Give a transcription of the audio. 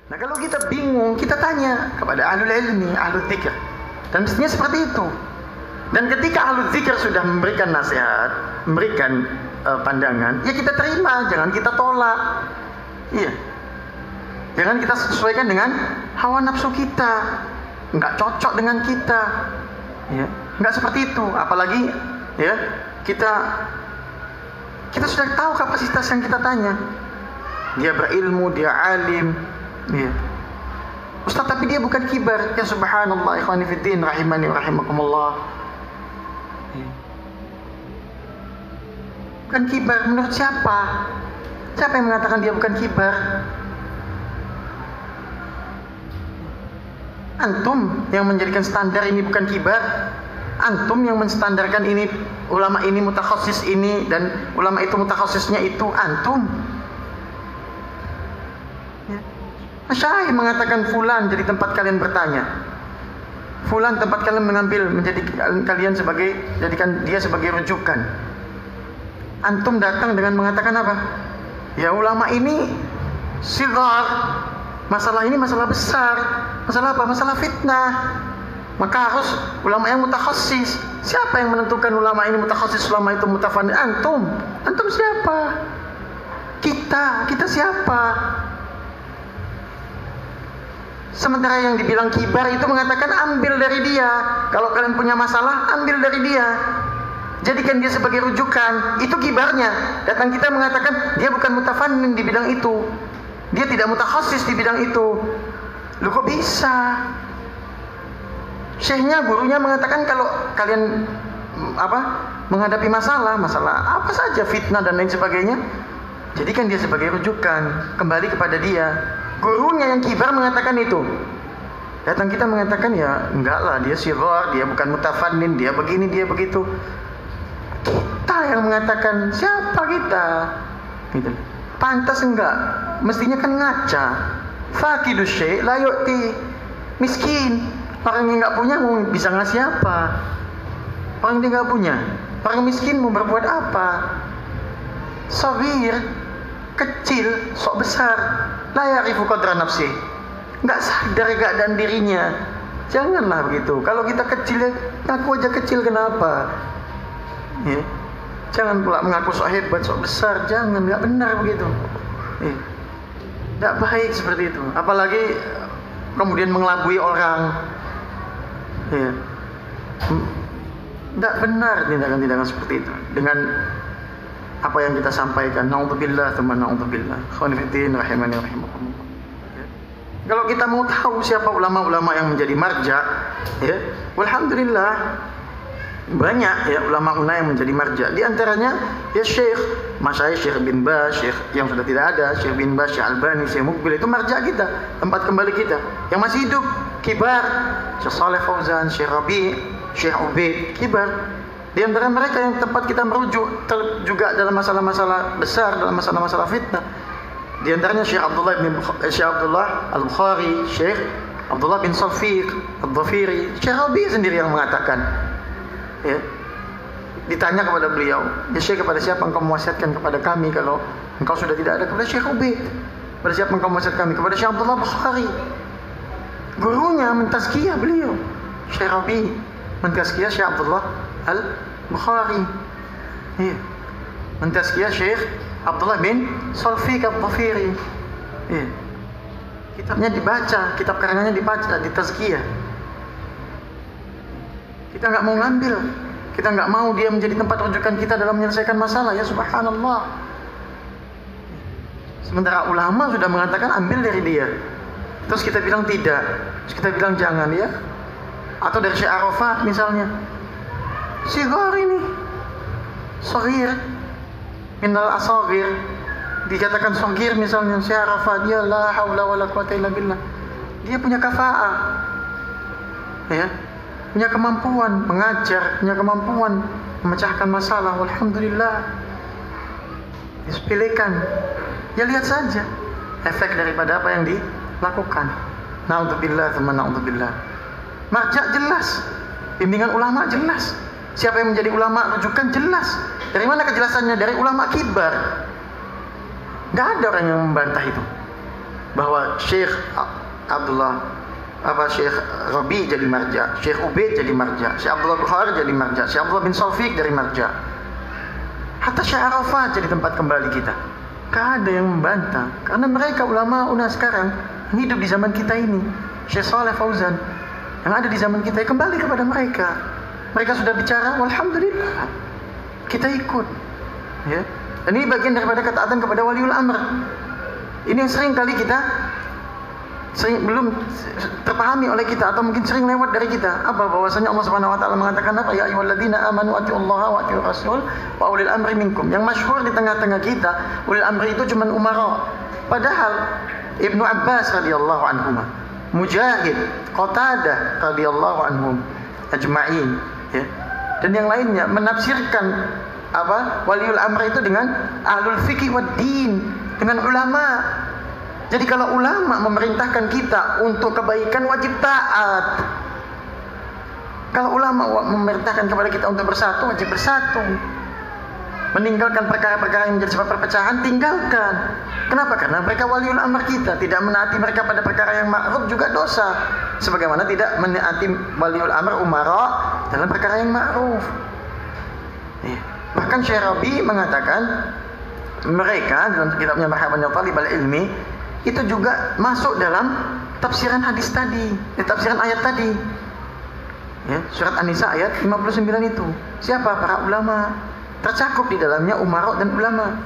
Nah kalau kita bingung, kita tanya kepada ahlul ilmi, ahlul dzikr. Dan mestinya seperti itu. Dan ketika ahlul dzikr sudah memberikan nasihat, memberikan pandangan, ya kita terima, jangan kita tolak. Iya. Jangan kita sesuaikan dengan hawa nafsu kita. Enggak cocok dengan kita. Ya, enggak seperti itu. Apalagi ya, kita sudah tahu kapasitas yang kita tanya. Dia berilmu, dia alim. Ya. Ustaz, tapi dia bukan kibar. Ya subhanallah, ikhwani fiddin rahimani wa rahimakumullah. Ya. Bukan kibar menurut siapa? Siapa yang mengatakan dia bukan kibar? Antum yang menjadikan standar ini bukan kibar. Antum yang menstandarkan ini, ulama ini mutakhassis ini dan ulama itu mutakhassisnya itu, antum. Ya. Masyayikh mengatakan fulan jadi tempat kalian bertanya. Fulan tempat kalian mengambil, menjadi kalian sebagai, jadikan dia sebagai rujukan. Antum datang dengan mengatakan apa? Ya ulama ini sigar. Masalah ini masalah besar. Masalah apa? Masalah fitnah. Maka harus ulama yang mutakhassis. Siapa yang menentukan ulama ini mutakhassis, ulama itu mutafannid? Antum. Antum siapa? Kita siapa? Sementara yang dibilang kibar itu mengatakan ambil dari dia. Kalau kalian punya masalah, ambil dari dia. Jadikan dia sebagai rujukan. Itu kibarnya. Datang kita mengatakan dia bukan mutafannid di bidang itu. Dia tidak mutakhassis di bidang itu. Loh kok bisa? Syekhnya, gurunya mengatakan kalau kalian menghadapi masalah apa saja, fitnah dan lain sebagainya, jadikan dia sebagai rujukan, kembali kepada dia. Gurunya yang kibar mengatakan itu. Datang kita mengatakan ya enggak lah, dia sighar, dia bukan mutafannid, dia begini, dia begitu. Kita yang mengatakan, siapa kita? Gitu. Pantas enggak? Mestinya kan ngaca. Faqidus syai' la yu'ti. Miskin. Orang yang nggak punya mau bisa ngasih apa? Orang yang nggak punya, orang miskin mau berbuat apa? Saghir, kecil, sok besar, la ya'rifu qadra nafsi. Nggak sadar keadaan dirinya. Janganlah begitu. Kalau kita kecil, ngaku aja kecil, kenapa? Ya. Jangan pula mengaku sok hebat, sok besar. Jangan, nggak benar begitu. Ya. Nggak baik seperti itu. Apalagi kemudian mengelabui orang. Ya. Tidak benar tindakan-tindakan seperti itu. Dengan apa yang kita sampaikan, naudzubillah tsumma naudzubillah. Khonifuddin rahimani rahimakumullah. Ya. Kalau kita mau tahu siapa ulama-ulama yang menjadi marja, ya, alhamdulillah banyak ya ulama-ulama yang menjadi marja. Di antaranya ya Syekh bin Baz, Syekh yang sudah tidak ada, Syekh bin Baz, Syekh Albani, Syekh Mukbil, itu marja kita, tempat kembali kita. Yang masih hidup kibar, Syekh Saleh Fauzan, Syekh Rabi', Syekh Ubaid, kibar. Di antara mereka yang tempat kita merujuk juga dalam masalah-masalah besar, dalam masalah-masalah fitnah. Di antaranya Syekh Abdullah Al-Bukhari, Syekh Abdullah bin Salfiq Al-Dhafiri, Syekh Rabi' sendiri yang mengatakan, ya, ditanya kepada beliau, ya Syekh, kepada siapa engkau mewasiatkan kepada kami kalau engkau sudah tidak ada? Kepada Syekh Ubaid. Kepada siapa engkau mewasiatkan kami? Kepada Syekh Abdullah Bukhari. Gurunya mentazkiyah beliau, Syekh Rabi' mentazkiyah Syekh Abdullah Al-Bukhari. Ya. Mentazkiyah Syekh Abdullah bin Salfiq Al-Dhafiri. Ya. Kitabnya dibaca, kitab karangannya dibaca, ditazkiyah. Kita nggak mau ngambil, kita nggak mau dia menjadi tempat rujukan kita dalam menyelesaikan masalah. Ya subhanallah. Sementara ulama sudah mengatakan ambil dari dia, terus kita bilang tidak, terus kita bilang jangan, ya. Atau dari Syekh Arafat misalnya, sighar ini, saghir, minal asaghir, dikatakan saghir misalnya Syekh Arafat, ya la haula wala quwata illa billah. Dia punya kafa'ah, ya. Punya kemampuan mengajar, punya kemampuan memecahkan masalah. Alhamdulillah. Disepelekan. Ya lihat saja efek daripada apa yang dilakukan. Naudzubillah tsumma naudzubillah. Marja jelas, bimbingan ulama jelas. Siapa yang menjadi ulama rujukan jelas. Dari mana kejelasannya? Dari ulama kibar. Gak ada orang yang membantah itu. bahwa Syekh Abdullah Syekh Rabi jadi marja, Syekh Ubaid jadi marja, Syekh Abdullah Bukhari jadi marja, Syekh Abdullah bin Sawfiq dari marja. Hatta Syekh Arafat jadi tempat kembali kita. Gak ada yang membantah, karena mereka ulama sekarang yang hidup di zaman kita ini. Syekh Saleh Fauzan yang ada di zaman kita, kembali kepada mereka. Mereka sudah bicara, alhamdulillah kita ikut, ya. Dan ini bagian daripada ketaatan kepada waliul amr. Ini yang sering kali kita belum terpahami oleh kita, atau mungkin sering lewat dari kita. Apa? Bahwasanya Allah Subhanahu wa taala mengatakan apa? Ya ayyuhalladzina amanu atiullaha wa atiur rasul wa ulil amri minkum. Yang masyhur di tengah-tengah kita, ulil amri itu cuma umara. Padahal Ibnu Abbas radhiyallahu anhuma, Mujahid, Qatadah radhiyallahu anhum ajma'in, ya. Dan yang lainnya menafsirkan apa? Waliul amr itu dengan ahlul fiqh wad din, dengan ulama. Jadi kalau ulama memerintahkan kita untuk kebaikan, wajib taat. Kalau ulama memerintahkan kepada kita untuk bersatu, wajib bersatu. Meninggalkan perkara-perkara yang menjadi sebab perpecahan, tinggalkan. Kenapa? Karena mereka waliul amr kita. Tidak menaati mereka pada perkara yang ma'ruf juga dosa. Sebagaimana tidak menaati waliul amr umara dalam perkara yang ma'ruf. Bahkan Syekh Rabi mengatakan, mereka dalam kitabnya Marhaban ya Talibal Ilmi itu juga masuk dalam tafsiran hadis tadi, tafsiran ayat tadi, ya, surat An-Nisa ayat 59 itu. Siapa? Para ulama. Tercakup di dalamnya umara dan ulama.